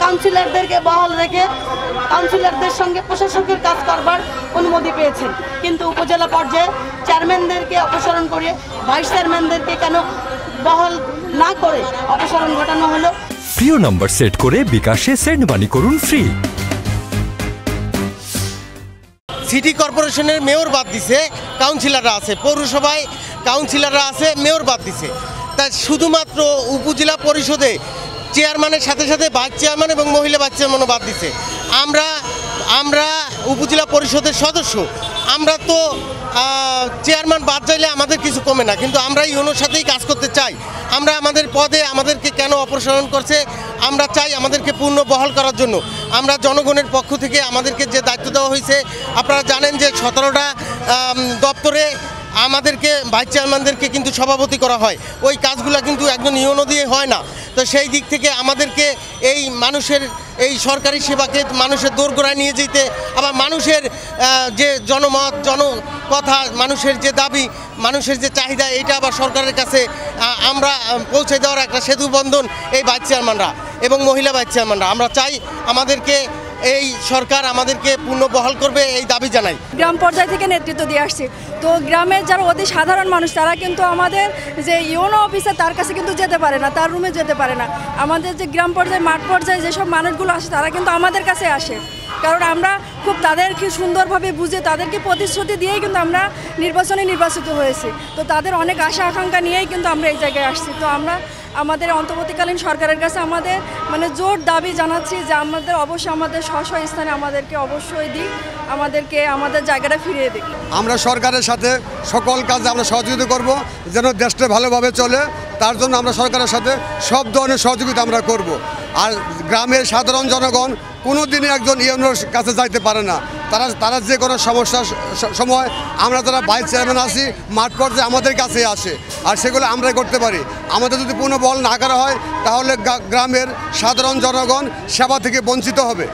কাউন্সিলরদেরকে বহাল রেখে কাউন্সিলরদের সঙ্গে প্রশাসকের কাজ করবার অনুমতি পেয়েছেন, কিন্তু উপজেলা পর্যায়ে চেয়ারম্যানদেরকে অপসারণ করে ভাইস চেয়ারম্যানদেরকে কেন বহাল না করে অপসারণ ঘটানো হলো? প্রিয় নাম্বার সেট করে বিকাশে সেন্ড মানি করুন ফ্রি। সিটি কর্পোরেশনের মেয়র বাদ দিছে, কাউন্সিলররা আছে, পৌরসভায় কাউন্সিলররা আছে, মেয়র বাদ দিছে। তাই শুধুমাত্র উপজেলা পরিষদে চেয়ারম্যানের সাথে সাথে ভাইস চেয়ারম্যান এবং মহিলা ভাইস চেয়ারম্যানও বাদ দিছে। আমরা উপজেলা পরিষদের সদস্য, আমরা তো চেয়ারম্যান বাদ যাইলে আমাদের কিছু কমে না, কিন্তু আমরা ইউনোর সাথেই কাজ করতে চাই। আমরা আমাদের পদে আমাদেরকে কেন অপসারণ করছে, আমরা চাই আমাদেরকে পূর্ণ বহাল করার জন্য। আমরা জনগণের পক্ষ থেকে আমাদেরকে যে দায়িত্ব দেওয়া হয়েছে, আপনারা জানেন যে 17টা দপ্তরে আমাদেরকে ভাইস চেয়ারম্যানদেরকে কিন্তু সভাপতি করা হয়। ওই কাজগুলো কিন্তু একজন ইউনো দিয়ে হয় না। তো সেই দিক থেকে আমাদেরকে এই মানুষের এই সরকারি সেবাকে মানুষের দোরগোড়ায় নিয়ে যেতে, আবার মানুষের যে জনমত কথা, মানুষের যে দাবি, মানুষের যে চাহিদা, এটা আবার সরকারের কাছে আমরা পৌঁছে দেওয়ার একটা সেতু বন্ধন এই ভাইস চেয়ারম্যানরা এবং মহিলা ভাইস চেয়ারম্যানরা। আমরা চাই আমাদেরকে এই সরকার আমাদেরকে পূর্ণ বহাল করবে, এই দাবি জানাই। গ্রাম পর্যায় থেকে নেতৃত্ব দিয়ে আসছি, তো গ্রামের যারা অতি সাধারণ মানুষ তারা কিন্তু আমাদের যে ইউনো অফিসার তার কাছে কিন্তু যেতে পারে না, তার রুমে যেতে পারে না। আমাদের যে গ্রাম পর্যায়ে মাঠ পর্যায়ে যেসব মানুষগুলো আসে তারা কিন্তু আমাদের কাছে আসে, কারণ আমরা খুব তাদেরকে সুন্দরভাবে বুঝে তাদেরকে প্রতিশ্রুতি দিয়েই কিন্তু আমরা নির্বাচিত হয়েছি। তো তাদের অনেক আশা আকাঙ্ক্ষা নিয়েই কিন্তু আমরা এই জায়গায় আসছি। তো আমরা আমাদের অন্তর্বর্তীকালীন সরকারের কাছে আমাদের জোর দাবি জানাচ্ছি যে আমাদের অবশ্যই আমাদের স্ব স্থানে আমাদেরকে অবশ্যই দিক, আমাদেরকে আমাদের জায়গাটা ফিরিয়ে দিক। আমরা সরকারের সাথে সকল কাজে আমরা সহযোগিতা করব, যেন দেশটা ভালোভাবে চলে। তার জন্য আমরা সরকারের সাথে সব ধরনের সহযোগিতা আমরা করব। আর গ্রামের সাধারণ জনগণ কোনো দিনই একজন ইউনোর কাছে যাইতে পারে না। তারা যে কোনো সমস্যার সময় আমরা যারা ভাইস চেয়ারম্যান আছি মাঠ পর্যায়ে আমাদের কাছে আসে, আর সেগুলো আমরাই করতে পারি। আমাদের যদি পুনর্বল না করা হয় তাহলে গ্রামের সাধারণ জনগণ সেবা থেকে বঞ্চিত হবে।